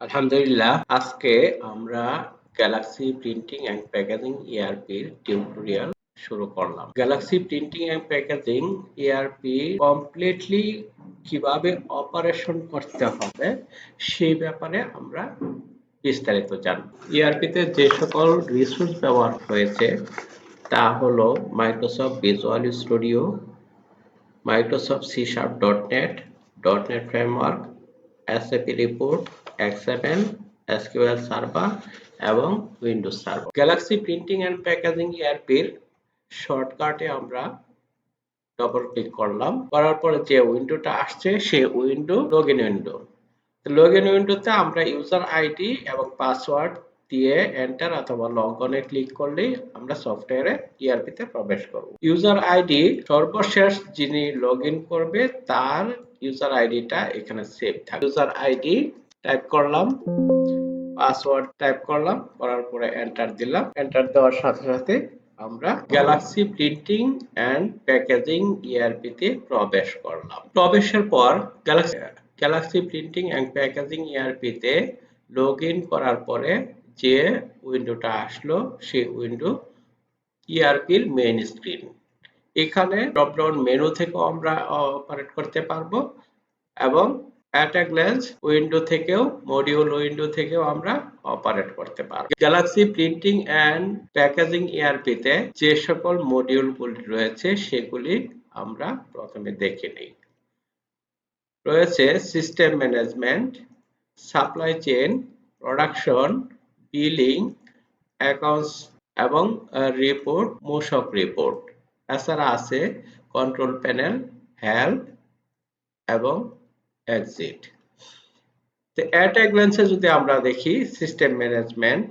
আলহামদুলিল্লাহ, আজকে আমরা গ্যালাক্সি প্রিন্টিং অ্যান্ড প্যাকেজিং ইআরপির টিউটোরিয়াল শুরু করলাম। Galaxy printing and packaging ERP completely কিভাবে অপারেশন করতে হবে সেই ব্যাপারে আমরা বিস্তারিত জানব। ইআরপিতে যে সকল রিসোর্স ব্যবহার হয়েছে তা হলো Microsoft Visual Studio, Microsoft C#.NET, .NET framework, SAP report, X7, SQL server এবং Windows server. Galaxy printing and packaging ইআরপির শর্টকাটে আমরা ডবল ক্লিক করলাম। করার পরে যে উইন্ডোটা আসছে সেই উইন্ডো লগইন উইন্ডো। লগইন উইন্ডোতে আমরা ইউজার আইডি এবং পাসওয়ার্ড দিয়ে এন্টার অথবা লগ অনে ক্লিক করলেই আমরা সফটওয়্যারে ইআরপিতে প্রবেশ করব। ইউজার আইডি সর্বশেষ যিনি লগইন করবে তার ইউজার আইডিটা এখানে সেভ থাকবে। ইউজার আইডি টাইপ করলাম, পাসওয়ার্ড টাইপ করলাম, করার পরে এন্টার দিলাম। এন্টার দেওয়ার সাথে সাথে আমরা গ্যালাক্সি প্রিন্টিং অ্যান্ড প্যাকেজিং ইআরপিতে প্রবেশ করলাম। প্রবেশের পর গ্যালাক্সি প্রিন্টিং অ্যান্ড প্যাকেজিং ইআরপিতে লগইন করার পরে যে উইন্ডোটা আসলো সেই উইন্ডো ইআরপির মেইন স্ক্রিন। এখানে ড্রপডাউন মেনু থেকে আমরা অপারেট করতে পারবো এবং অ্যাট আ গ্ল্যান্স উইন্ডো থেকেও, মডিউল উইন্ডো থেকেও আমরা অপারেট করতে পারবো। গ্যালাক্সি প্রিন্টিং অ্যান্ড প্যাকেজিং ইআরপিতে যে সকল মডিউলগুলি রয়েছে সেগুলি আমরা প্রথমে দেখে নিই। রয়েছে system management, supply chain, production, billing, accounts এবং রিপোর্ট, মূসক রিপোর্ট। এছাড়া আছে কন্ট্রোল প্যানেল, হেল্প এবং এক্সিট। তো অ্যাট এ গ্ল্যান্সে যদি আমরা দেখি system management,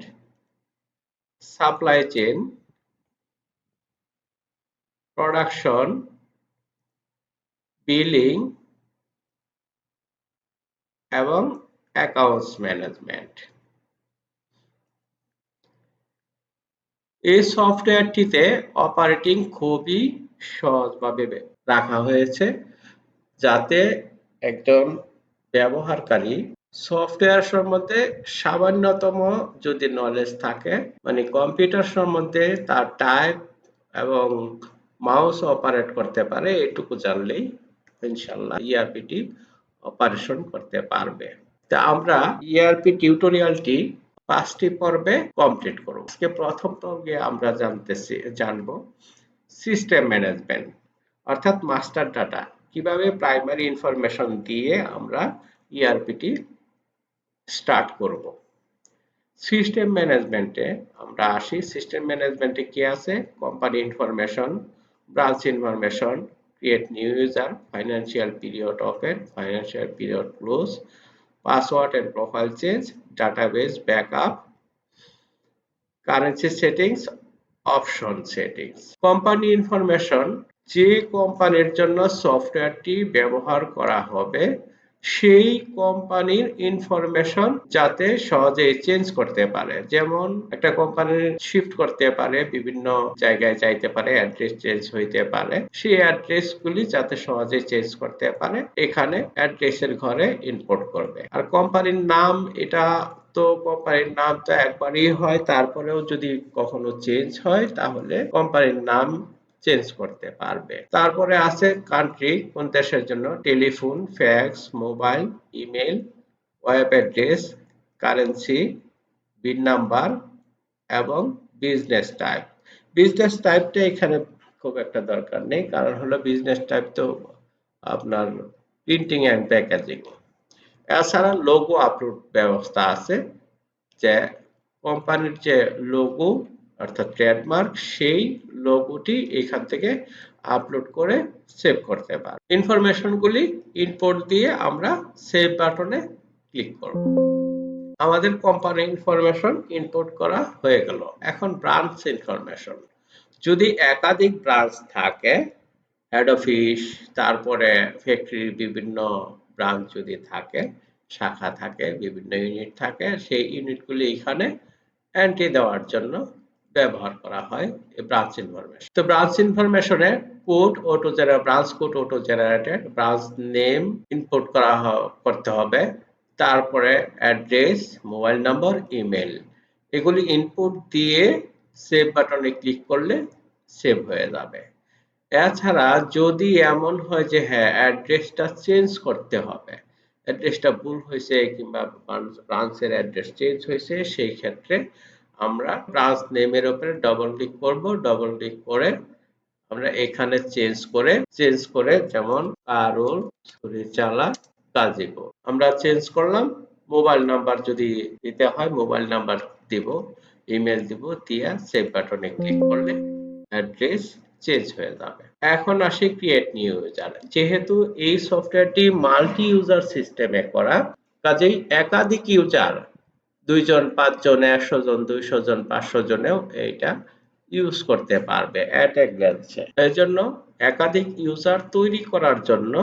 supply chain, production, billing এবং অ্যাকাউন্টস ম্যানেজমেন্ট। এই সফটওয়্যারটিতে অপারেটিং খুবই সহজভাবে রাখা হয়েছে যাতে একজন ব্যবহারকারী সফটওয়্যার সম্বন্ধে সামান্যতম যদি নলেজ থাকে, মানে কম্পিউটার সম্বন্ধে তার টাইপ এবং মাউস অপারেট করতে পারে, এটুকু জানলেই ইনশাআল্লাহ ইআরপিটি অপারেশন করতে পারবে। তা আমরা ইআরপি টিউটোরিয়ালটি 5টি পর্বে কমপ্লিট করব। আজকে প্রথম পর্বে আমরা জানবো সিস্টেম ম্যানেজমেন্ট অর্থাৎ মাস্টার ডাটা, কিভাবে প্রাইমারি ইনফরমেশন দিয়ে আমরা ইআরপিটি স্টার্ট করব। সিস্টেম ম্যানেজমেন্টে আমরা আসি। সিস্টেম ম্যানেজমেন্টে কি আছে? Company information, branch information, create new user, financial period open, financial period close, password and profile change, database backup, currency settings, option settings. Company information, যে কোম্পানির জন্য সফটওয়্যারটি ব্যবহার করা হবে সেই কোম্পানির ইনফরমেশন যাতে সহজেই চেঞ্জ করতে পারে। যেমন একটা কোম্পানির শিফট করতে পারে, বিভিন্ন জায়গায় যাইতে পারে, অ্যাড্রেস চেঞ্জ হইতে পারে, সেই অ্যাড্রেসগুলি যাতে সহজেই চেঞ্জ করতে পারে এখানে অ্যাড্রেসের ঘরে ইনপুট করবে। আর কোম্পানির নাম, এটা তো কোম্পানির নাম তো একবারই হয়, তারপরেও যদি কখনো চেঞ্জ হয় তাহলে কোম্পানির নাম চেঞ্জ করতে পারবে। তারপরে আছে কান্ট্রি, কোন দেশের জন্য, telephone, fax, mobile, email, web address, currency, BIN number এবং বিজনেস টাইপ। বিজনেস টাইপটা এখানে খুব একটা দরকার নেই, কারণ হলো বিজনেস টাইপ তো আপনার প্রিন্টিং অ্যান্ড প্যাকেজিং। এছাড়া লোগো আপলোড ব্যবস্থা আছে, যে কোম্পানির যে লোগো অর্থাৎ ট্রেডমার্ক, সেই লোগোটি এখান থেকে আপলোড করে সেভ করতে পারি। ইনফরমেশনগুলি ইনপুট দিয়ে আমরা সেভ বাটনে ক্লিক করব। আমাদের কোম্পানি ইনফরমেশন ইনপুট করা হয়ে গেল। এখন ব্রাঞ্চ ইনফরমেশন, যদি একাধিক ব্রাঞ্চ থাকে, হেড অফিস, তারপরে ফ্যাক্টরির বিভিন্ন ব্রাঞ্চ যদি থাকে, শাখা থাকে, বিভিন্ন ইউনিট থাকে, সেই ইউনিটগুলি এখানে এন্ট্রি দেওয়ার জন্য ব্যবহার করা হয় এই ব্রাঞ্চ ইনফরমেশন। তো ব্রাঞ্চ ইনফরমেশনে code auto generate, branch code auto generated, branch name input করতে হবে, তারপরে অ্যাড্রেস, মোবাইল নাম্বার, ইমেল এগুলি ইনপুট দিয়ে সেভ বাটনে ক্লিক করলে সেভ হয়ে যাবে। এছাড়া যদি এমন হয় যে হ্যাঁ অ্যাড্রেসটা চেঞ্জ করতে হবে, অ্যাড্রেসটা ভুল হয়েছে কিংবা ব্রাঞ্চের অ্যাড্রেস চেঞ্জ হয়েছে, সেই ক্ষেত্রে আমরা ব্রাঞ্চ নেমের উপরে ডবল ক্লিক করব। ডবল ক্লিক করে আমরা এখানে চেঞ্জ করে যেমন কারুল ছুরিচালা গাজীপুর আমরা চেঞ্জ করলাম। মোবাইল নাম্বার যদি দিতে হয় মোবাইল নাম্বার দিব, ইমেল দিব, দিয়া সেভ বাটনে ক্লিক করলে অ্যাড্রেস চেঞ্জ হয়ে যাবে। এখন আসি ক্রিয়েট নিউ ইউজার। যেহেতু এই সফটওয়্যারটি মাল্টি ইউজার সিস্টেমে করা, কাজেই একাধিক ইউজার 2 জন, 5 জন, 100 জন, 200 জন, 500 জনেও এইটা ইউজ করতে পারবে এট এ গ্ল্যান্সে। এই জন্য একাধিক ইউজার তৈরি করার জন্য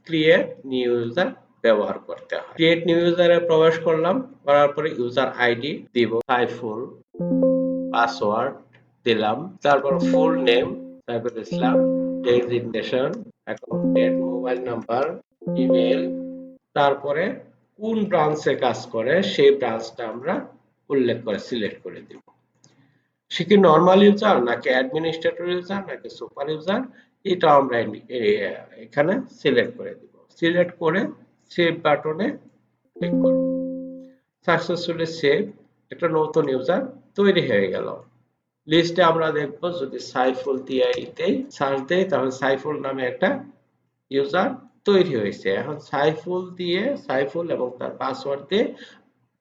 ক্রিয়েট নিউ ইউজার ব্যবহার করতে হয়। ক্রিয়েট নিউ ইউজারে প্রবেশ করলাম, করার পরে ইউজার আইডি দিব, সাইফুল, পাসওয়ার্ড দিলাম, তারপর full name Saiful Islam, designation, accountant, mobile number, email, তারপরে কোন ব্রাঞ্চে কাজ করে সেই ব্রাঞ্চটা আমরা উল্লেখ করে সিলেক্ট করে দিব। সে কি নরমাল ইউজার নাকি অ্যাডমিনিস্ট্রেটর ইউজার নাকি সুপার ইউজার, এটা আমরা এখানে সিলেক্ট করে দিব। সিলেক্ট করে সেভ বাটনে ক্লিক করব। সাকসেসফুলি সেভ, একটা নতুন ইউজার তৈরি হয়ে গেল। লিস্টে আমরা দেখব যদি সাইফুল দিয়ে সার্চ দেই তাহলে সাইফুল নামে একটা ইউজার তৈরি হয়েছে। এখন সাইফুল দিয়ে সাইফুল এবং তার পাসওয়ার্ড দিয়ে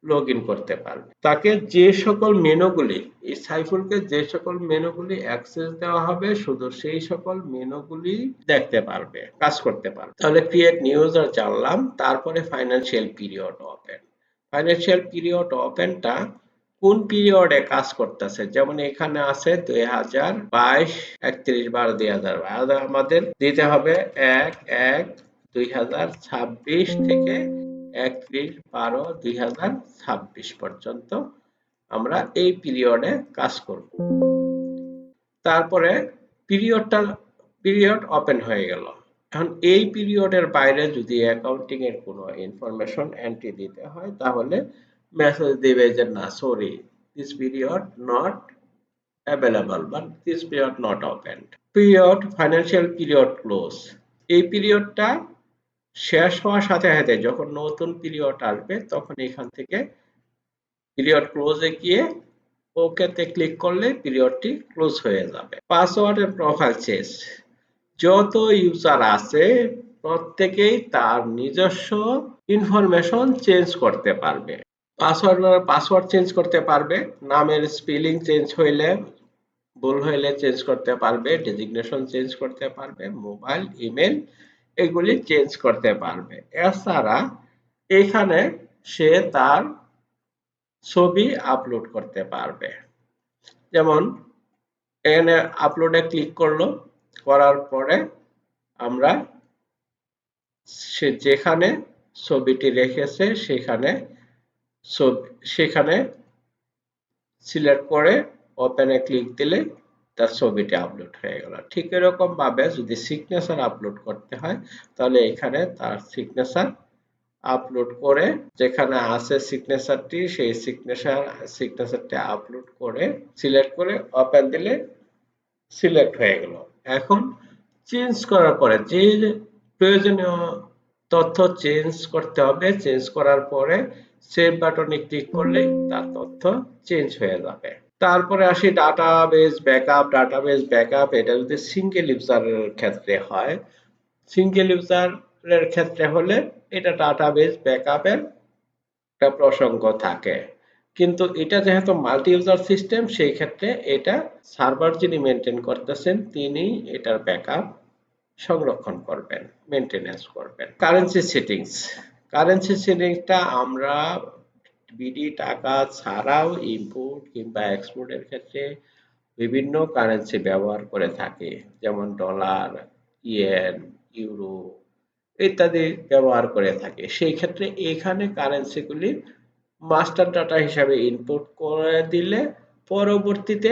লগ ইন করতে পারবে। তাকে যে সকল মেনুগুলি, এই সাইফুলকে যে সকল মেনুগুলি অ্যাক্সেস দেওয়া হবে শুধু সেই সকল মেনুগুলি দেখতে পারবে, কাজ করতে পারবে। তাহলে ক্রিয়েট নিউ ইউজার জানলাম। তারপরে financial period open. Financial period ওপেনটা কোন পিরিয়ডে কাজ করতেছে, যেমন এখানে আছে 2022 31/12/2022, আমাদের দিতে হবে 1/1/2026 থেকে 31/12/2026 পর্যন্ত আমরা এই পিরিয়ডে কাজ করব। তারপরে পিরিয়ড ওপেন হয়ে গেল। এখন এই পিরিয়ডের বাইরে যদি অ্যাকাউন্টিং এর কোনো ইনফরমেশন এন্ট্রি দিতে হয় তাহলে মেসেজ দিবে যে না sorry, this period not available বা this period not open. Period, financial period close. এই পিরিয়ডটা শেষ হওয়ার সাথে সাথে যখন নতুন পিরিয়ড আসবে তখন এখান থেকে পিরিয়ড ক্লোজে গিয়ে ওকেতে ক্লিক করলে পিরিয়ডটি ক্লোজ হয়ে যাবে। Password and profile change. যত ইউজার আছে প্রত্যেকেই তার নিজস্ব ইনফরমেশন চেঞ্জ করতে পারবে। পাসওয়ার্ড চেঞ্জ করতে পারবে, নামের স্পেলিং চেঞ্জ হইলে, ভুল হইলে চেঞ্জ করতে পারবে, ডেজিগনেশন চেঞ্জ করতে পারবে, মোবাইল, ইমেল এগুলি চেঞ্জ করতে পারবে। এছাড়া এখানে সে তার ছবি আপলোড করতে পারবে। যেমন এখানে আপলোডে ক্লিক করলো, করার পরে আমরা সে যেখানে ছবিটি রেখেছে সেখানে সিলেক্ট করে ওপেনে ক্লিক দিলে তার ছবিটি আপলোড হয়ে গেল। ঠিক এরকম ভাবে যদি সিগনেচার আপলোড করতে হয় তাহলে এখানে তার সিগনেচার আপলোড করে যেখানে আছে সিগনেচারটি সেই সিগনেচারটি আপলোড করে সিলেক্ট করে ওপেন দিলে সিলেক্ট হয়ে গেল। এখন চেঞ্জ করার পরে যে প্রয়োজনীয় তথ্য চেঞ্জ করতে হবে, চেঞ্জ করার পরে সেভ বাটনে ক্লিক করলে তার তথ্য চেঞ্জ হয়ে যাবে। তারপরে আসি ডাটাবেজ ব্যাকআপ। ডাটাবেজ ব্যাকআপ এটা যদি সিঙ্গেল ইউজারের ক্ষেত্রে হয়, সিঙ্গেল ইউজারের ক্ষেত্রে হলে এটা ডাটাবেজ ব্যাকআপের একটা প্রসঙ্গ থাকে, কিন্তু এটা যেহেতু মাল্টি ইউজার সিস্টেম সেই ক্ষেত্রে এটা সার্ভার যিনি মেনটেন করতেছেন তিনি এটার ব্যাকআপ সংরক্ষণ করবেন, মেনটেনেন্স করবেন। কারেন্সি সেটিংসটা আমরা বিডি টাকা ছাড়াও ইম্পোর্ট কিংবা এক্সপোর্টের ক্ষেত্রে বিভিন্ন কারেন্সি ব্যবহার করে থাকি, যেমন ডলার, ইয়েন, ইউরো ইত্যাদি ব্যবহার করে থাকি। সেই ক্ষেত্রে এখানে কারেন্সিগুলি মাস্টার ডাটা হিসাবে ইনপুট করে দিলে পরবর্তীতে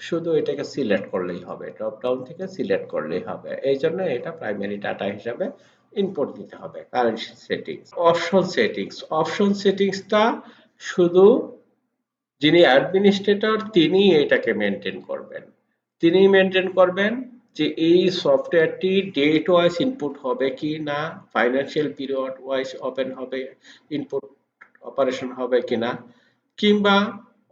শুধু এটাকে সিলেক্ট করলেই হবে, ড্রপ ডাউন থেকে সিলেক্ট করলেই হবে। এই জন্য এটা প্রাইমারি ডাটা হিসাবে ইনপুট দিতে হবে কারেন্সি সেটিংস। অপশন সেটিংসটা শুধু যিনি অ্যাডমিনিস্ট্রেটর তিনি এটাকে মেনটেন করবেন। তিনি মেনটেন করবেন যে এই সফটওয়্যারটি ডেট ওয়াইজ ইনপুট হবে কি না, ফাইন্যান্সিয়াল পিরিয়ড ওয়াইজ ওপেন হবে, ইনপুট অপারেশন হবে কিনা, কিংবা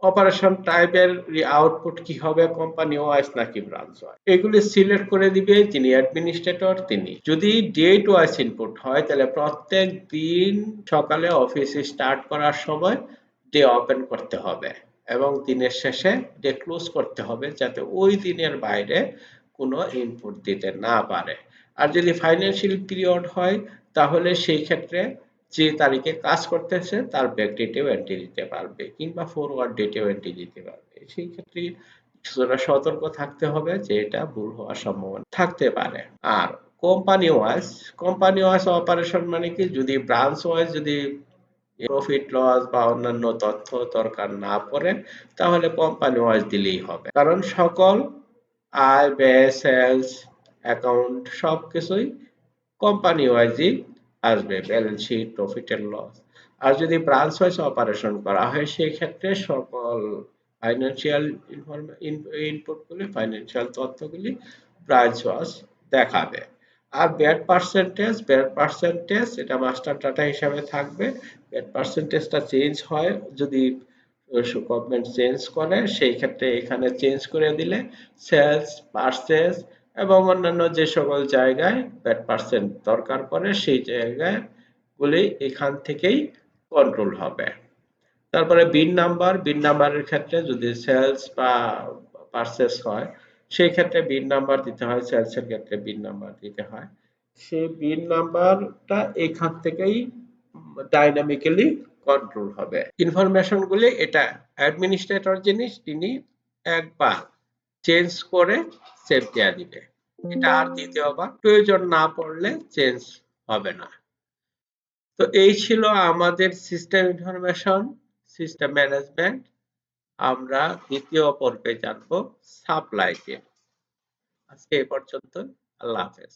অপারেশন টাইপের আউটপুট কি হবে, কোম্পানি ওয়াইজ নাকি ব্রাঞ্চ ওয়াইজ, এগুলি সিলেক্ট করে দিবে যিনি অ্যাডমিনিস্ট্রেটর তিনি। যদি ডেট ওয়াইজ ইনপুট হয় তাহলে প্রত্যেক দিন সকালে অফিস স্টার্ট করার সময় ডে ওপেন করতে হবে এবং দিনের শেষে ডে ক্লোজ করতে হবে, যাতে ওই দিনের বাইরে কোনো ইনপুট দিতে না পারে। আর যদি ফাইন্যান্সিয়াল পিরিয়ড হয় তাহলে সেই ক্ষেত্রে যে তারিখে কাজ করতেছে তার ব্যাক ডেটেও এন্ট্রি দিতে পারবে কিংবা ফরওয়ার্ড ডেটেও এন্ট্রি দিতে পারবে। সেই ক্ষেত্রে কিছুটা সতর্ক থাকতে হবে যে এটা ভুল হওয়ার সম্ভাবনা থাকতে পারে। আর কোম্পানি ওয়াইজ অপারেশন মানে কি, যদি ব্রাঞ্চ ওয়াইজ যদি প্রফিট লস বা অন্যান্য তথ্য দরকার না পড়ে তাহলে কোম্পানি ওয়াইজ দিলেই হবে, কারণ সকল আয় ব্যয় সেলস অ্যাকাউন্ট সবকিছুই কোম্পানি ওয়াইজই আসবে, balance sheet profit and loss. আর যদি ব্রাঞ্চ ওয়াইজ অপারেশন করা হয় সেই ক্ষেত্রে সকল ফাইন্যান্সিয়াল ইনপুটগুলি, ফাইন্যান্সিয়াল তথ্যগুলি ব্রাঞ্চ ওয়াইজ দেখাবে। আর ব্যাড পার্সেন্টেজ এটা মাস্টার ডাটা হিসাবে থাকবে। ব্যাড পার্সেন্টেজটা চেঞ্জ হয় যদি গভর্নমেন্ট চেঞ্জ করে, সেই ক্ষেত্রে এখানে চেঞ্জ করে দিলে সেলস, পারচেজ এবং অন্যান্য যে সকল জায়গায় ব্যাড পার্সেন্ট দরকার পড়ে সেই জায়গায় গুলি এখান থেকেই কন্ট্রোল হবে। তারপরে বিন নাম্বারের ক্ষেত্রে যদি সেলস বা পারচেজ হয় সেই ক্ষেত্রে বিন নাম্বার দিতে হয়, সেলস এর ক্ষেত্রে বিন নাম্বার দিতে হয়। সেই বিন নাম্বারটা এখান থেকেই ডাইনামিক্যালি কন্ট্রোল হবে। ইনফরমেশন গুলি এটা অ্যাডমিনিস্ট্রেটর জিনিস, তিনি একবার চেঞ্জ করে সেভ দেয়া দিবে, এটা আর দ্বিতীয়বার প্রয়োজন না পড়লে চেঞ্জ হবে না। তো এই ছিল আমাদের সিস্টেম ইনফরমেশন, সিস্টেম ম্যানেজমেন্ট। আমরা দ্বিতীয় পর্বে জানবো সাপ্লাই চেইন। আজকে এই পর্যন্ত। আল্লাহ হাফেজ।